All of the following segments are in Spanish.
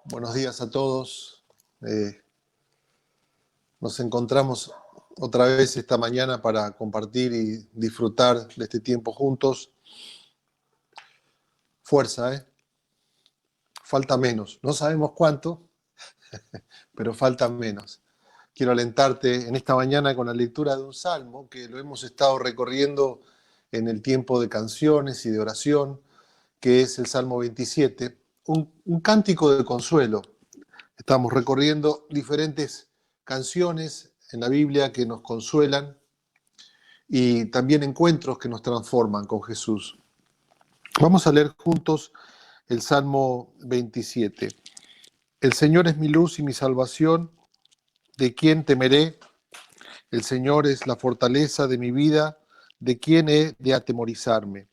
Buenos días a todos. Nos encontramos otra vez esta mañana para compartir y disfrutar de este tiempo juntos. Fuerza, ¿eh? Falta menos. No sabemos cuánto, pero falta menos. Quiero alentarte en esta mañana con la lectura de un salmo que lo hemos estado recorriendo en el tiempo de canciones y de oración, que es el Salmo 27, un cántico de consuelo. Estamos recorriendo diferentes canciones en la Biblia que nos consuelan y también encuentros que nos transforman con Jesús. Vamos a leer juntos el Salmo 27. El Señor es mi luz y mi salvación, ¿de quién temeré? El Señor es la fortaleza de mi vida, ¿de quién he de atemorizarme?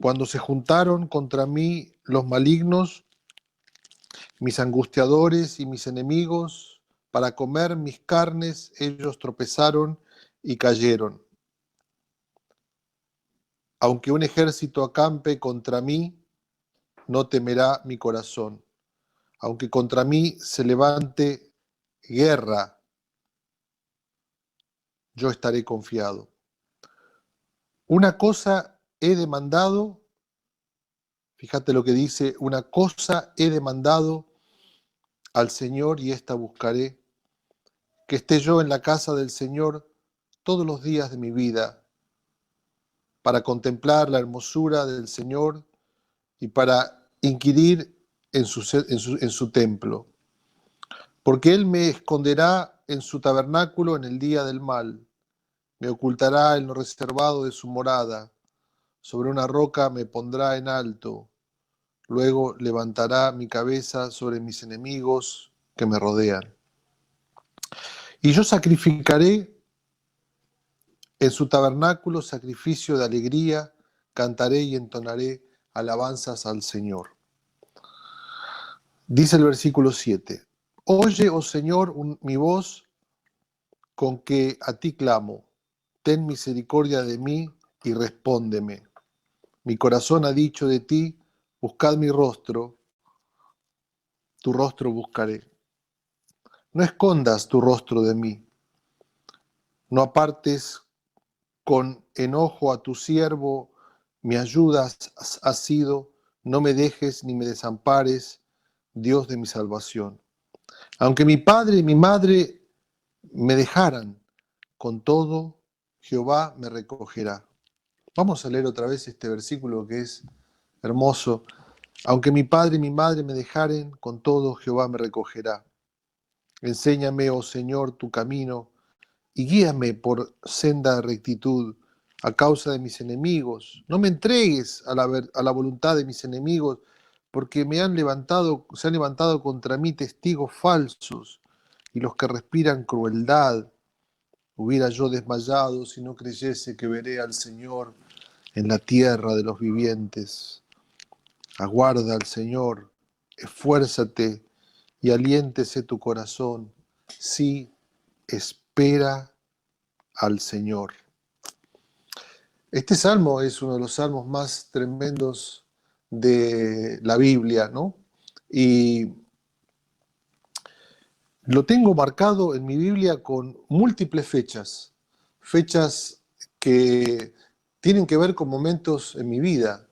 Cuando se juntaron contra mí los malignos, mis angustiadores y mis enemigos, para comer mis carnes, ellos tropezaron y cayeron. Aunque un ejército acampe contra mí, no temerá mi corazón. Aunque contra mí se levante guerra, yo estaré confiado. Una cosa he demandado, fíjate lo que dice, una cosa he demandado al Señor y esta buscaré, que esté yo en la casa del Señor todos los días de mi vida, para contemplar la hermosura del Señor y para inquirir en su templo. Porque Él me esconderá en su tabernáculo en el día del mal, me ocultará en lo reservado de su morada, sobre una roca me pondrá en alto, luego levantará mi cabeza sobre mis enemigos que me rodean. Y yo sacrificaré en su tabernáculo sacrificio de alegría, cantaré y entonaré alabanzas al Señor. Dice el versículo 7, oye, oh Señor, mi voz con que a ti clamo, ten misericordia de mí y respóndeme. Mi corazón ha dicho de ti, buscad mi rostro, tu rostro buscaré. No escondas tu rostro de mí, no apartes con enojo a tu siervo, mi ayuda has sido, no me dejes ni me desampares, Dios de mi salvación. Aunque mi padre y mi madre me dejaran, con todo Jehová me recogerá. Vamos a leer otra vez este versículo que es hermoso. Aunque mi padre y mi madre me dejaren, con todo Jehová me recogerá. Enséñame, oh Señor, tu camino, y guíame por senda de rectitud a causa de mis enemigos. No me entregues a la voluntad de mis enemigos, porque se han levantado contra mí testigos falsos, y los que respiran crueldad. Hubiera yo desmayado si no creyese que veré al Señor en la tierra de los vivientes. Aguarda al Señor, esfuérzate y aliéntese tu corazón. Sí, espera al Señor. Este salmo es uno de los salmos más tremendos de la Biblia, ¿no? Y lo tengo marcado en mi Biblia con múltiples fechas, fechas que tienen que ver con momentos en mi vida.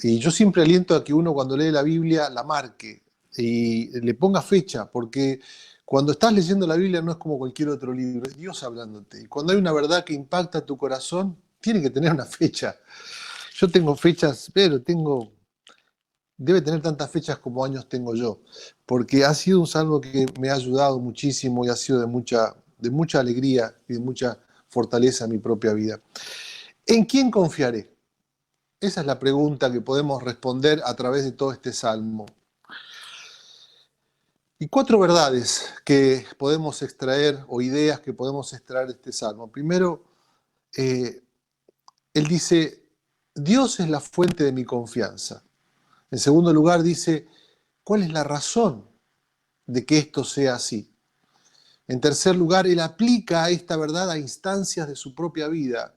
Y yo siempre aliento a que uno cuando lee la Biblia la marque y le ponga fecha, porque cuando estás leyendo la Biblia no es como cualquier otro libro, es Dios hablándote. Y cuando hay una verdad que impacta tu corazón, tiene que tener una fecha. Yo tengo fechas, pero debe tener tantas fechas como años tengo yo, porque ha sido un salmo que me ha ayudado muchísimo y ha sido de mucha alegría y de mucha fortaleza en mi propia vida. ¿En quién confiaré? Esa es la pregunta que podemos responder a través de todo este salmo. Y 4 verdades que podemos extraer, o ideas que podemos extraer de este salmo. Primero, él dice, Dios es la fuente de mi confianza. En segundo lugar, dice, ¿cuál es la razón de que esto sea así? En tercer lugar, él aplica esta verdad a instancias de su propia vida.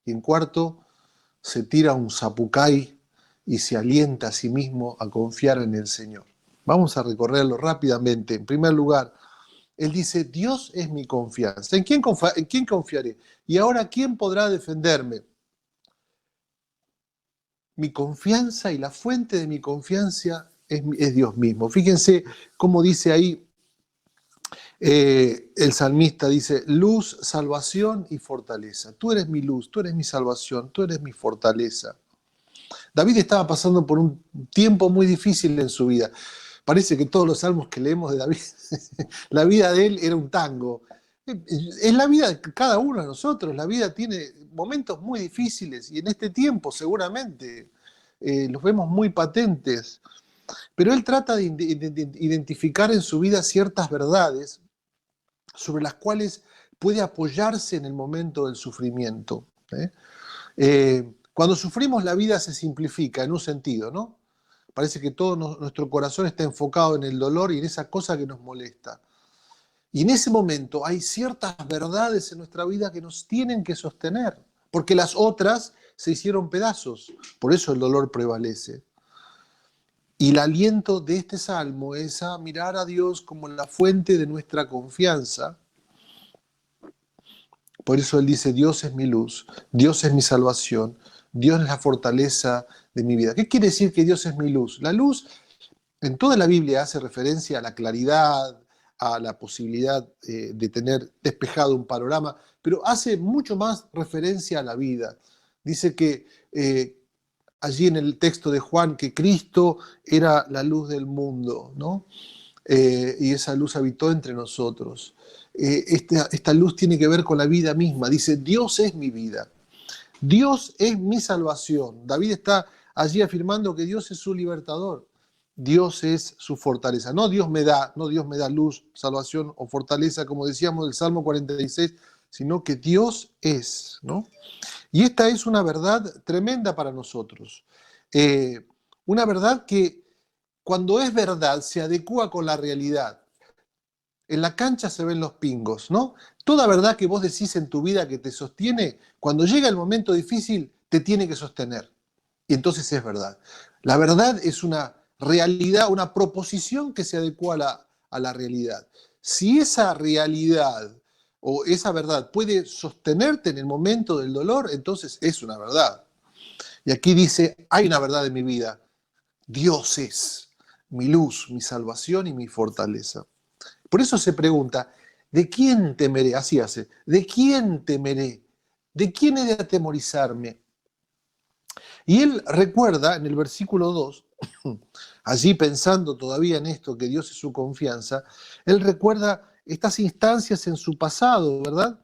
Y en cuarto, se tira un zapucay y se alienta a sí mismo a confiar en el Señor. Vamos a recorrerlo rápidamente. En primer lugar, él dice, Dios es mi confianza. ¿En quién confiaré? Y ahora, ¿quién podrá defenderme? Mi confianza y la fuente de mi confianza es Dios mismo. Fíjense cómo dice ahí el salmista, dice, luz, salvación y fortaleza. Tú eres mi luz, tú eres mi salvación, tú eres mi fortaleza. David estaba pasando por un tiempo muy difícil en su vida. Parece que todos los salmos que leemos de David, la vida de él era un tango. Es la vida de cada uno de nosotros. La vida tiene momentos muy difíciles y en este tiempo seguramente los vemos muy patentes. Pero él trata de identificar en su vida ciertas verdades sobre las cuales puede apoyarse en el momento del sufrimiento. Cuando sufrimos, la vida se simplifica en un sentido, ¿no? Parece que todo nuestro corazón está enfocado en el dolor y en esa cosa que nos molesta. Y en ese momento hay ciertas verdades en nuestra vida que nos tienen que sostener, porque las otras se hicieron pedazos. Por eso el dolor prevalece. Y el aliento de este salmo es a mirar a Dios como la fuente de nuestra confianza. Por eso él dice, Dios es mi luz, Dios es mi salvación, Dios es la fortaleza de mi vida. ¿Qué quiere decir que Dios es mi luz? La luz en toda la Biblia hace referencia a la claridad, a la posibilidad de tener despejado un panorama, pero hace mucho más referencia a la vida. Dice que allí en el texto de Juan que Cristo era la luz del mundo, ¿no? Y esa luz habitó entre nosotros. Esta luz tiene que ver con la vida misma. Dice, Dios es mi vida, Dios es mi salvación. David está allí afirmando que Dios es su libertador, Dios es su fortaleza. No Dios me da luz, salvación o fortaleza, como decíamos del Salmo 46, sino que Dios es, ¿no? Y esta es una verdad tremenda para nosotros. Una verdad que cuando es verdad se adecúa con la realidad. En la cancha se ven los pingos, ¿no? Toda verdad que vos decís en tu vida que te sostiene, cuando llega el momento difícil, te tiene que sostener. Y entonces es verdad. La verdad es una realidad, una proposición que se adecua a la realidad. Si esa realidad o esa verdad puede sostenerte en el momento del dolor, entonces es una verdad. Y aquí dice, hay una verdad en mi vida. Dios es mi luz, mi salvación y mi fortaleza. Por eso se pregunta, ¿de quién temeré? Así hace, ¿de quién temeré? ¿De quién he de atemorizarme? Y él recuerda en el versículo 2, allí pensando todavía en esto, que Dios es su confianza, él recuerda estas instancias en su pasado, ¿verdad?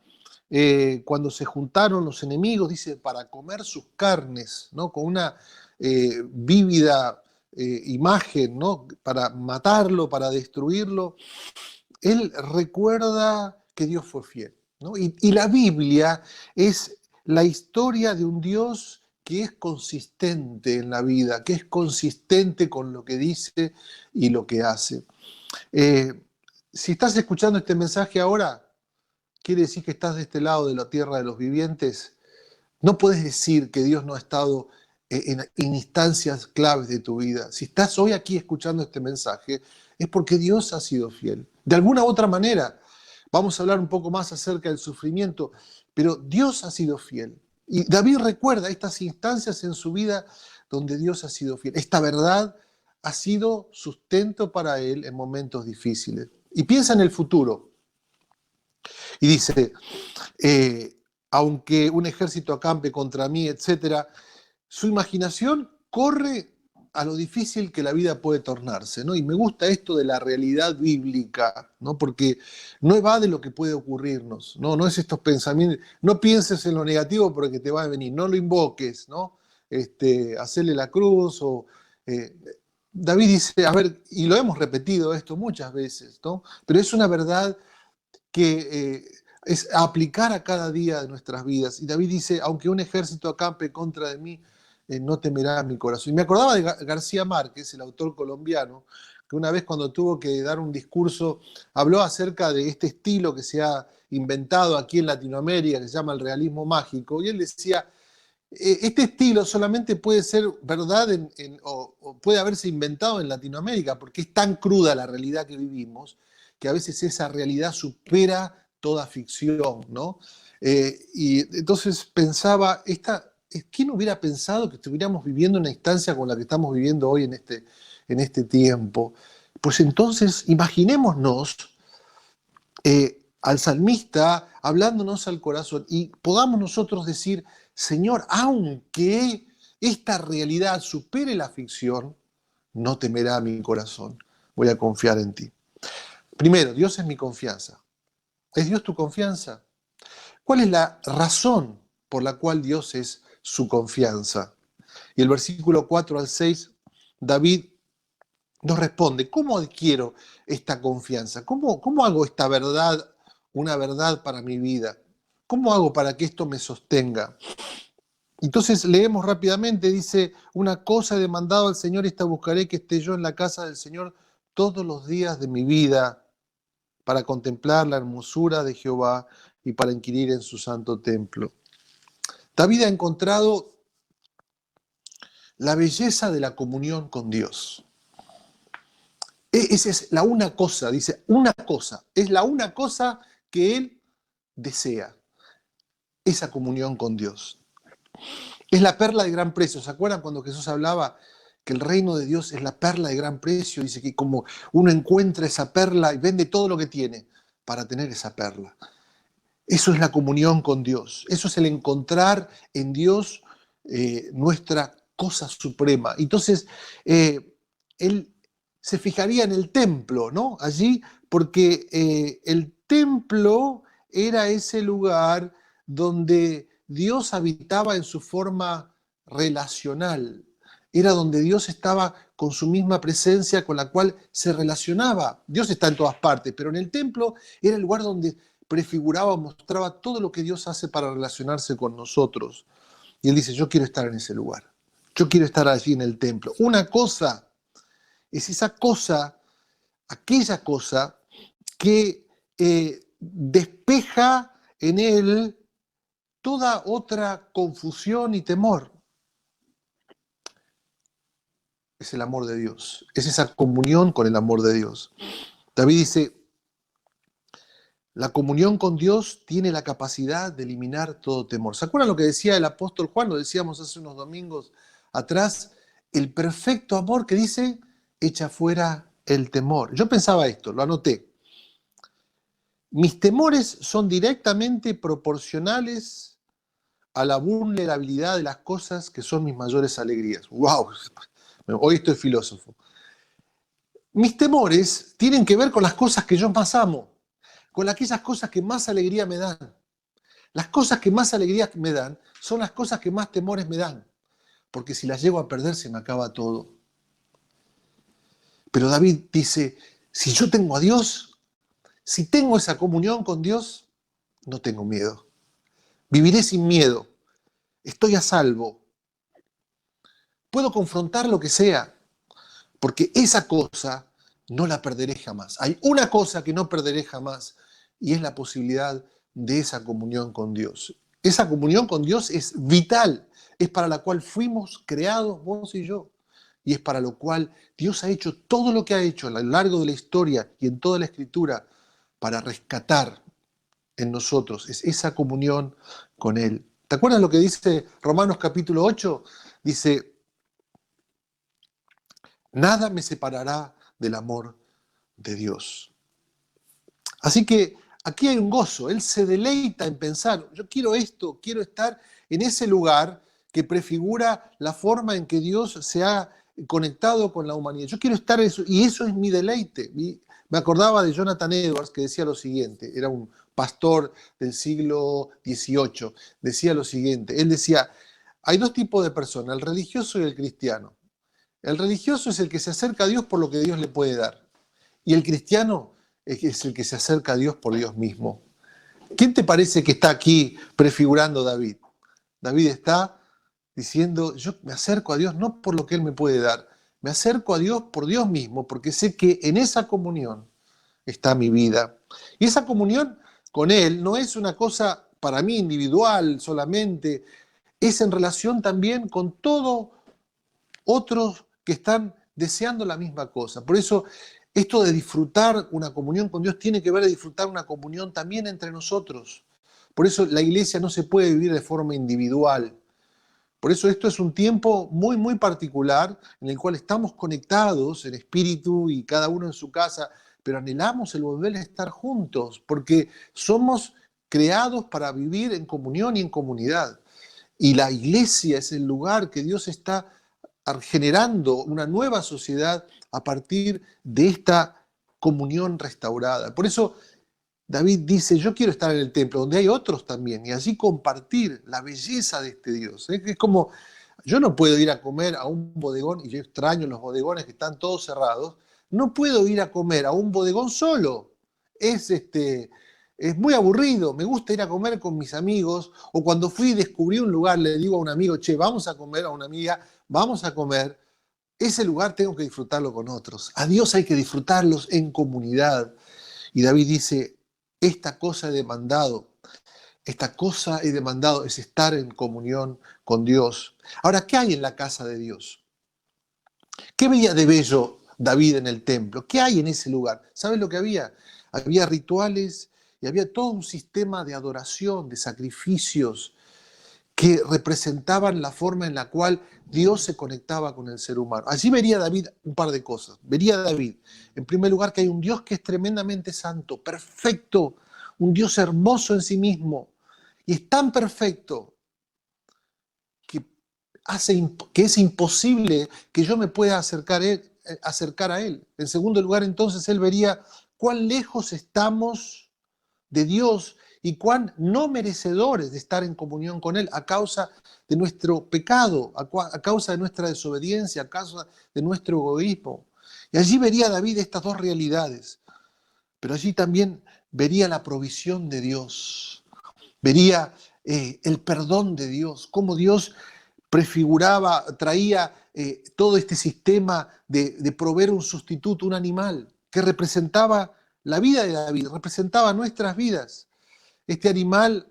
Cuando se juntaron los enemigos, dice, para comer sus carnes, ¿no? Con una vívida imagen, ¿no? Para matarlo, para destruirlo. Él recuerda que Dios fue fiel, ¿no? Y la Biblia es la historia de un Dios que es consistente en la vida, que es consistente con lo que dice y lo que hace. Eh, si estás escuchando este mensaje ahora, quiere decir que estás de este lado de la tierra de los vivientes. No puedes decir que Dios no ha estado en instancias claves de tu vida. Si estás hoy aquí escuchando este mensaje, es porque Dios ha sido fiel. De alguna u otra manera, vamos a hablar un poco más acerca del sufrimiento, pero Dios ha sido fiel. Y David recuerda estas instancias en su vida donde Dios ha sido fiel. Esta verdad ha sido sustento para él en momentos difíciles. Y piensa en el futuro. Y dice, aunque un ejército acampe contra mí, etcétera, su imaginación corre a lo difícil que la vida puede tornarse, ¿no? Y me gusta esto de la realidad bíblica, ¿no? Porque no evade lo que puede ocurrirnos, ¿no? No es estos pensamientos, no pienses en lo negativo porque te va a venir, no lo invoques, ¿no? Hacerle la cruz o... David dice, a ver, y lo hemos repetido esto muchas veces, ¿no? Pero es una verdad que es aplicar a cada día de nuestras vidas. Y David dice, aunque un ejército acampe contra de mí, no temerá mi corazón. Y me acordaba de García Márquez, el autor colombiano, que una vez cuando tuvo que dar un discurso, habló acerca de este estilo que se ha inventado aquí en Latinoamérica, que se llama el realismo mágico, y él decía, Este estilo solamente puede ser verdad o puede haberse inventado en Latinoamérica, porque es tan cruda la realidad que vivimos, que a veces esa realidad supera toda ficción, ¿no? Y entonces pensaba, ¿quién hubiera pensado que estuviéramos viviendo una instancia como la que estamos viviendo hoy en este tiempo? Pues entonces imaginémonos al salmista hablándonos al corazón y podamos nosotros decir, Señor, aunque esta realidad supere la ficción, no temerá mi corazón, voy a confiar en ti. Primero, Dios es mi confianza. ¿Es Dios tu confianza? ¿Cuál es la razón por la cual Dios es su confianza? Y el versículo 4 al 6, David nos responde, ¿cómo adquiero esta confianza? ¿Cómo hago esta verdad una verdad para mi vida? ¿Cómo hago para que esto me sostenga? Entonces leemos rápidamente, dice, una cosa he demandado al Señor, esta buscaré, que esté yo en la casa del Señor todos los días de mi vida, para contemplar la hermosura de Jehová y para inquirir en su santo templo. David ha encontrado la belleza de la comunión con Dios. Esa es la una cosa, dice, una cosa, es la una cosa que él desea, esa comunión con Dios. Es la perla de gran precio. ¿Se acuerdan cuando Jesús hablaba que el reino de Dios es la perla de gran precio? Dice que como uno encuentra esa perla y vende todo lo que tiene para tener esa perla. Eso es la comunión con Dios. Eso es el encontrar en Dios nuestra cosa suprema. Entonces, él se fijaría en el templo, ¿no? Allí, porque el templo era ese lugar donde Dios habitaba en su forma relacional. Era donde Dios estaba con su misma presencia con la cual se relacionaba. Dios está en todas partes, pero en el templo era el lugar donde prefiguraba, mostraba todo lo que Dios hace para relacionarse con nosotros. Y él dice, yo quiero estar en ese lugar. Yo quiero estar allí en el templo. Una cosa es esa cosa, aquella cosa que despeja en él toda otra confusión y temor. Es el amor de Dios. Es esa comunión con el amor de Dios. David dice, la comunión con Dios tiene la capacidad de eliminar todo temor. ¿Se acuerdan lo que decía el apóstol Juan? Lo decíamos hace unos domingos atrás. El perfecto amor que dice, echa fuera el temor. Yo pensaba esto, lo anoté. Mis temores son directamente proporcionales a la vulnerabilidad de las cosas que son mis mayores alegrías. ¡Wow! Hoy estoy filósofo. Mis temores tienen que ver con las cosas que yo más amo, con aquellas cosas que más alegría me dan. Las cosas que más alegría me dan son las cosas que más temores me dan, porque si las llego a perder se me acaba todo. Pero David dice, si yo tengo a Dios, si tengo esa comunión con Dios, no tengo miedo. Viviré sin miedo. Estoy a salvo. Puedo confrontar lo que sea, porque esa cosa no la perderé jamás. Hay una cosa que no perderé jamás y es la posibilidad de esa comunión con Dios. Esa comunión con Dios es vital, es para la cual fuimos creados vos y yo. Y es para lo cual Dios ha hecho todo lo que ha hecho a lo largo de la historia y en toda la Escritura para rescatar en nosotros. Es esa comunión con Él. ¿Te acuerdas lo que dice Romanos capítulo 8? Dice, nada me separará del amor de Dios. Así que aquí hay un gozo. Él se deleita en pensar, yo quiero esto, quiero estar en ese lugar que prefigura la forma en que Dios se ha conectado con la humanidad. Yo quiero estar en eso, y eso es mi deleite. Me acordaba de Jonathan Edwards, que decía lo siguiente, era un pastor del siglo XVIII, decía lo siguiente, él decía, hay dos tipos de personas, el religioso y el cristiano. El religioso es el que se acerca a Dios por lo que Dios le puede dar. Y el cristiano es el que se acerca a Dios por Dios mismo. ¿Quién te parece que está aquí prefigurando David? David está diciendo, yo me acerco a Dios no por lo que Él me puede dar, me acerco a Dios por Dios mismo, porque sé que en esa comunión está mi vida. Y esa comunión con Él no es una cosa para mí individual solamente, es en relación también con todos otros que están deseando la misma cosa. Por eso, esto de disfrutar una comunión con Dios tiene que ver de disfrutar una comunión también entre nosotros. Por eso la iglesia no se puede vivir de forma individual. Por eso esto es un tiempo muy, muy particular en el cual estamos conectados en espíritu y cada uno en su casa, pero anhelamos el volver a estar juntos, porque somos creados para vivir en comunión y en comunidad. Y la iglesia es el lugar que Dios está generando una nueva sociedad a partir de esta comunión restaurada. Por eso David dice, yo quiero estar en el templo, donde hay otros también, y así compartir la belleza de este Dios. Es como, yo no puedo ir a comer a un bodegón, y yo extraño los bodegones que están todos cerrados, no puedo ir a comer a un bodegón solo. Es muy aburrido, me gusta ir a comer con mis amigos, o cuando fui y descubrí un lugar, le digo a un amigo, che, vamos a comer, a una amiga, vamos a comer, ese lugar tengo que disfrutarlo con otros. A Dios hay que disfrutarlos en comunidad. Y David dice, esta cosa he demandado, esta cosa he demandado es estar en comunión con Dios. Ahora, ¿qué hay en la casa de Dios? ¿Qué veía de bello David en el templo? ¿Qué hay en ese lugar? ¿Sabes lo que había? Había rituales y había todo un sistema de adoración, de sacrificios, que representaban la forma en la cual Dios se conectaba con el ser humano. Allí vería David un par de cosas. Vería David, en primer lugar, que hay un Dios que es tremendamente santo, perfecto, un Dios hermoso en sí mismo, y es tan perfecto que, que es imposible que yo me pueda acercar a Él. En segundo lugar, entonces, él vería cuán lejos estamos de Dios y cuán no merecedores de estar en comunión con Él a causa de nuestro pecado, a causa de nuestra desobediencia, a causa de nuestro egoísmo. Y allí vería David estas dos realidades, pero allí también vería la provisión de Dios, vería el perdón de Dios, cómo Dios prefiguraba, traía todo este sistema de proveer un sustituto, un animal, que representaba la vida de David, representaba nuestras vidas. Este animal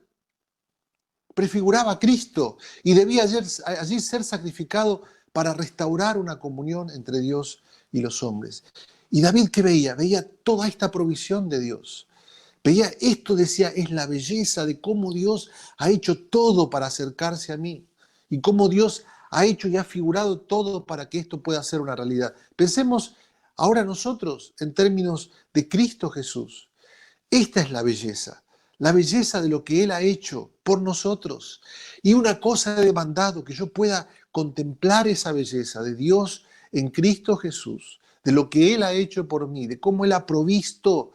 prefiguraba a Cristo y debía allí ser sacrificado para restaurar una comunión entre Dios y los hombres. ¿Y David qué veía? Veía toda esta provisión de Dios. Veía esto, decía, es la belleza de cómo Dios ha hecho todo para acercarse a mí y cómo Dios ha hecho y ha figurado todo para que esto pueda ser una realidad. Pensemos ahora nosotros en términos de Cristo Jesús. Esta es la belleza de lo que Él ha hecho por nosotros. Y una cosa he demandado, que yo pueda contemplar esa belleza de Dios en Cristo Jesús, de lo que Él ha hecho por mí, de cómo Él ha provisto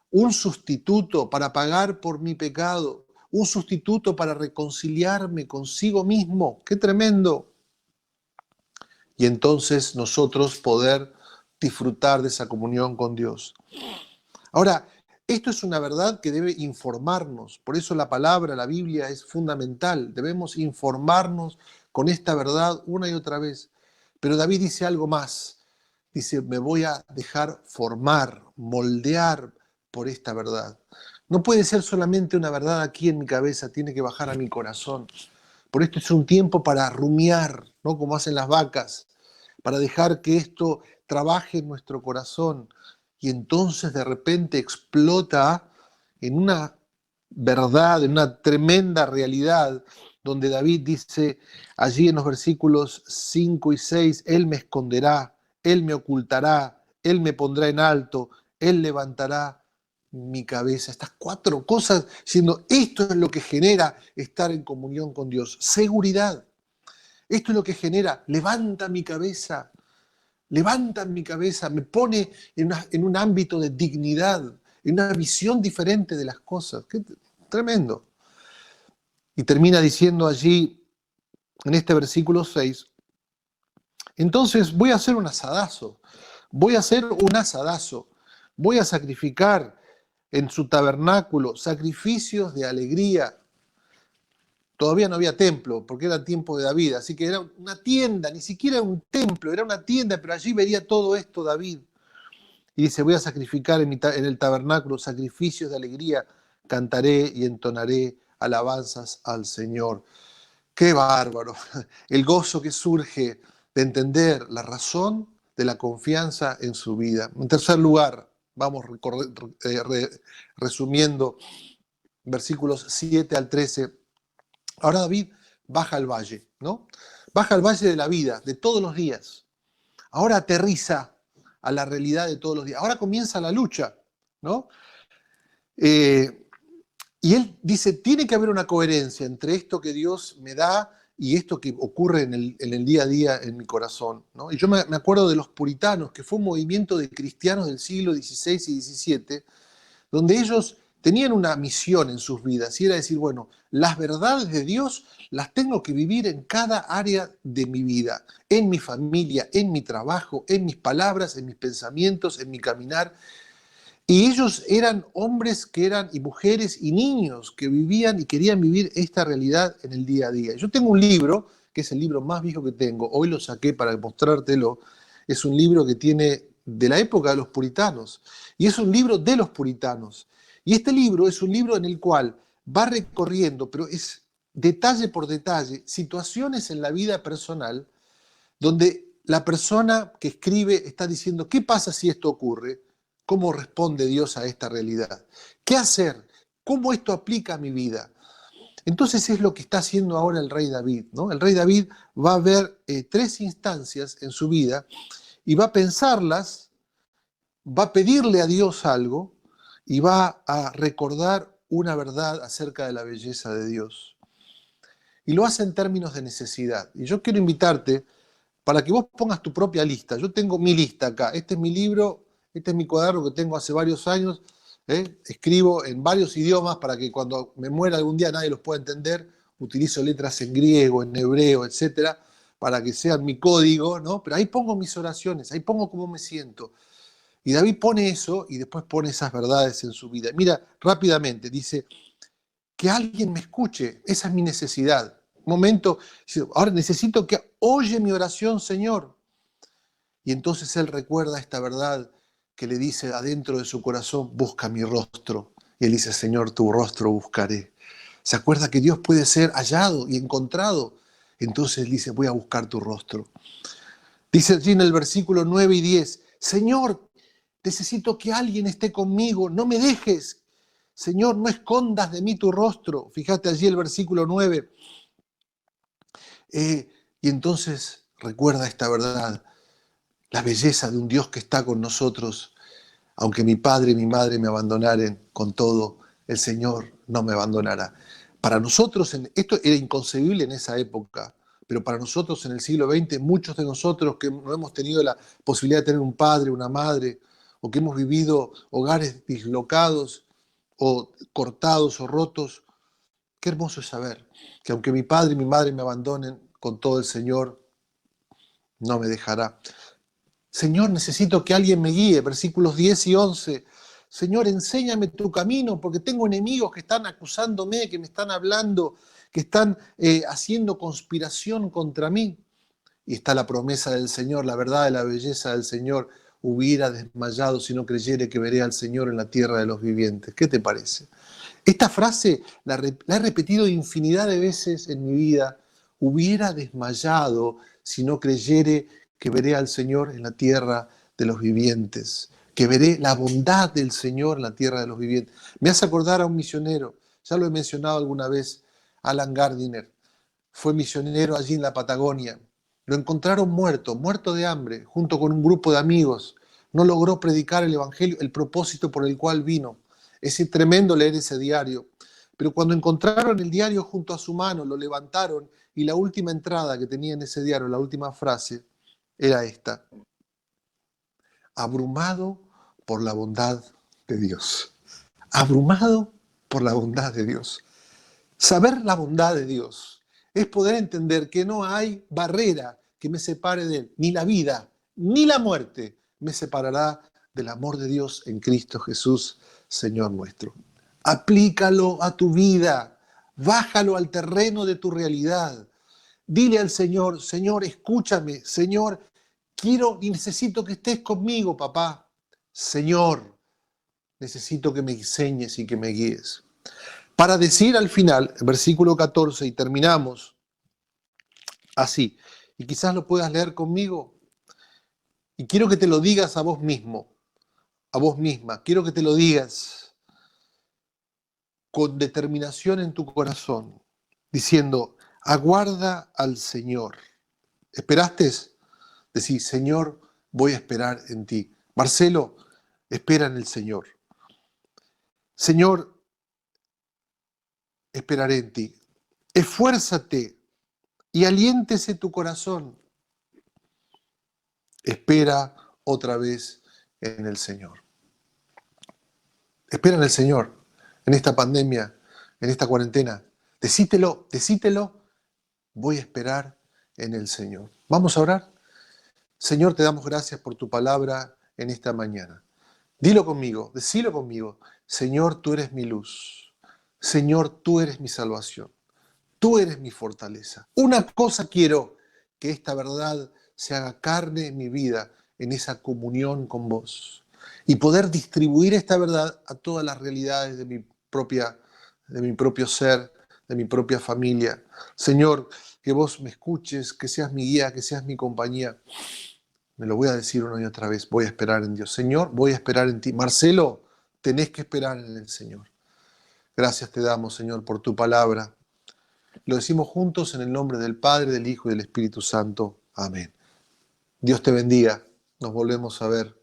un sustituto para pagar por mi pecado, un sustituto para reconciliarme consigo mismo. ¡Qué tremendo! Y entonces nosotros poder disfrutar de esa comunión con Dios. Ahora, esto es una verdad que debe informarnos, por eso la palabra, la Biblia es fundamental, debemos informarnos con esta verdad una y otra vez. Pero David dice algo más, dice, me voy a dejar formar, moldear por esta verdad. No puede ser solamente una verdad aquí en mi cabeza, tiene que bajar a mi corazón. Por esto es un tiempo para rumiar, ¿no? Como hacen las vacas, para dejar que esto trabaje en nuestro corazón y entonces de repente explota en una verdad, en una tremenda realidad, donde David dice allí en los versículos 5 y 6, Él me esconderá, Él me ocultará, Él me pondrá en alto, Él levantará mi cabeza. Estas cuatro cosas, siendo esto es lo que genera estar en comunión con Dios. Seguridad. Esto es lo que genera, levanta mi cabeza, me pone en un ámbito de dignidad, en una visión diferente de las cosas. Qué tremendo. Y termina diciendo allí, en este versículo 6, entonces voy a hacer un asadazo, voy a sacrificar en su tabernáculo sacrificios de alegría. Todavía no había templo, porque era tiempo de David, así que era una tienda, ni siquiera un templo, era una tienda, pero allí vería todo esto David. Y dice, voy a sacrificar en el tabernáculo sacrificios de alegría, cantaré y entonaré alabanzas al Señor. Qué bárbaro. El gozo que surge de entender la razón de la confianza en su vida. En tercer lugar, vamos resumiendo versículos 7 al 13. Ahora David baja al valle, ¿no? Baja al valle de la vida, de todos los días. Ahora aterriza a la realidad de todos los días. Ahora comienza la lucha, ¿no? Y él dice, tiene que haber una coherencia entre esto que Dios me da y esto que ocurre en el día a día en mi corazón, ¿no? Y yo me acuerdo de los puritanos, que fue un movimiento de cristianos del siglo XVI y XVII, donde ellos tenían una misión en sus vidas, y era decir, bueno, las verdades de Dios las tengo que vivir en cada área de mi vida, en mi familia, en mi trabajo, en mis palabras, en mis pensamientos, en mi caminar. Y ellos eran hombres y mujeres y niños que vivían y querían vivir esta realidad en el día a día. Yo tengo un libro, que es el libro más viejo que tengo, hoy lo saqué para mostrártelo, es un libro que tiene de la época de los puritanos, y es un libro de los puritanos. Y este libro es un libro en el cual va recorriendo, pero es detalle por detalle, situaciones en la vida personal donde la persona que escribe está diciendo, ¿qué pasa si esto ocurre? ¿Cómo responde Dios a esta realidad? ¿Qué hacer? ¿Cómo esto aplica a mi vida? Entonces es lo que está haciendo ahora el rey David, ¿no? El rey David va a ver tres instancias en su vida y va a pensarlas, va a pedirle a Dios algo y va a recordar una verdad acerca de la belleza de Dios. Y lo hace en términos de necesidad. Y yo quiero invitarte para que vos pongas tu propia lista. Yo tengo mi lista acá. Este es mi libro, este es mi cuaderno que tengo hace varios años. Escribo en varios idiomas para que cuando me muera algún día nadie los pueda entender. Utilizo letras en griego, en hebreo, etcétera, para que sean mi código, ¿no? Pero ahí pongo mis oraciones, ahí pongo cómo me siento. Y David pone eso y después pone esas verdades en su vida. Mira, rápidamente, dice, que alguien me escuche, esa es mi necesidad. Un momento, ahora necesito que oye mi oración, Señor. Y entonces él recuerda esta verdad que le dice adentro de su corazón, busca mi rostro. Y él dice, Señor, tu rostro buscaré. Se acuerda que Dios puede ser hallado y encontrado. Entonces él dice, voy a buscar tu rostro. Dice allí en el versículo 9 y 10, Señor, necesito que alguien esté conmigo, no me dejes. Señor, no escondas de mí tu rostro. Fíjate allí el versículo 9. Y entonces recuerda esta verdad, la belleza de un Dios que está con nosotros. Aunque mi padre y mi madre me abandonaren, con todo, el Señor no me abandonará. Para nosotros, esto era inconcebible en esa época, pero para nosotros en el siglo XX, muchos de nosotros que no hemos tenido la posibilidad de tener un padre, una madre, o que hemos vivido hogares dislocados, o cortados o rotos, qué hermoso es saber que aunque mi padre y mi madre me abandonen, con todo el Señor no me dejará. Señor, necesito que alguien me guíe, versículos 10 y 11. Señor, enséñame tu camino, porque tengo enemigos que están acusándome, que me están hablando, que están haciendo conspiración contra mí. Y está la promesa del Señor, la verdad de la belleza del Señor. Hubiera desmayado si no creyere que veré al Señor en la tierra de los vivientes. ¿Qué te parece? Esta frase la he repetido infinidad de veces en mi vida. Hubiera desmayado si no creyere que veré al Señor en la tierra de los vivientes, que veré la bondad del Señor en la tierra de los vivientes. Me hace acordar a un misionero, ya lo he mencionado alguna vez, Alan Gardiner. Fue misionero allí en la Patagonia. Lo encontraron muerto, muerto de hambre, junto con un grupo de amigos. No logró predicar el Evangelio, el propósito por el cual vino. Es tremendo leer ese diario. Pero cuando encontraron el diario junto a su mano, lo levantaron y la última entrada que tenía en ese diario, la última frase, era esta: abrumado por la bondad de Dios. Abrumado por la bondad de Dios. Saber la bondad de Dios es poder entender que no hay barrera que me separe de Él, ni la vida, ni la muerte me separará del amor de Dios en Cristo Jesús, Señor nuestro. Aplícalo a tu vida, bájalo al terreno de tu realidad. Dile al Señor, Señor, escúchame, Señor, quiero y necesito que estés conmigo, papá. Señor, necesito que me enseñes y que me guíes. Para decir al final, versículo 14, y terminamos, Así. Y quizás lo puedas leer conmigo. Y quiero que te lo digas a vos mismo, a vos misma. Quiero que te lo digas con determinación en tu corazón, diciendo, aguarda al Señor. ¿Esperaste? Decís, Señor, voy a esperar en ti. Marcelo, espera en el Señor. Señor, esperaré en ti. Esfuérzate y aliéntese tu corazón. Espera otra vez en el Señor. Espera en el Señor, en esta pandemia, en esta cuarentena. Decítelo, voy a esperar en el Señor. Vamos a orar. Señor, te damos gracias por tu palabra en esta mañana. Dilo conmigo, decilo conmigo. Señor, tú eres mi luz. Señor, tú eres mi salvación. Tú eres mi fortaleza. Una cosa quiero, que esta verdad se haga carne en mi vida, en esa comunión con vos. Y poder distribuir esta verdad a todas las realidades de mi propio ser, de mi propia familia. Señor, que vos me escuches, que seas mi guía, que seas mi compañía. Me lo voy a decir una y otra vez, voy a esperar en Dios. Señor, voy a esperar en ti. Marcelo, tenés que esperar en el Señor. Gracias te damos, Señor, por tu palabra. Lo decimos juntos en el nombre del Padre, del Hijo y del Espíritu Santo. Amén. Dios te bendiga. Nos volvemos a ver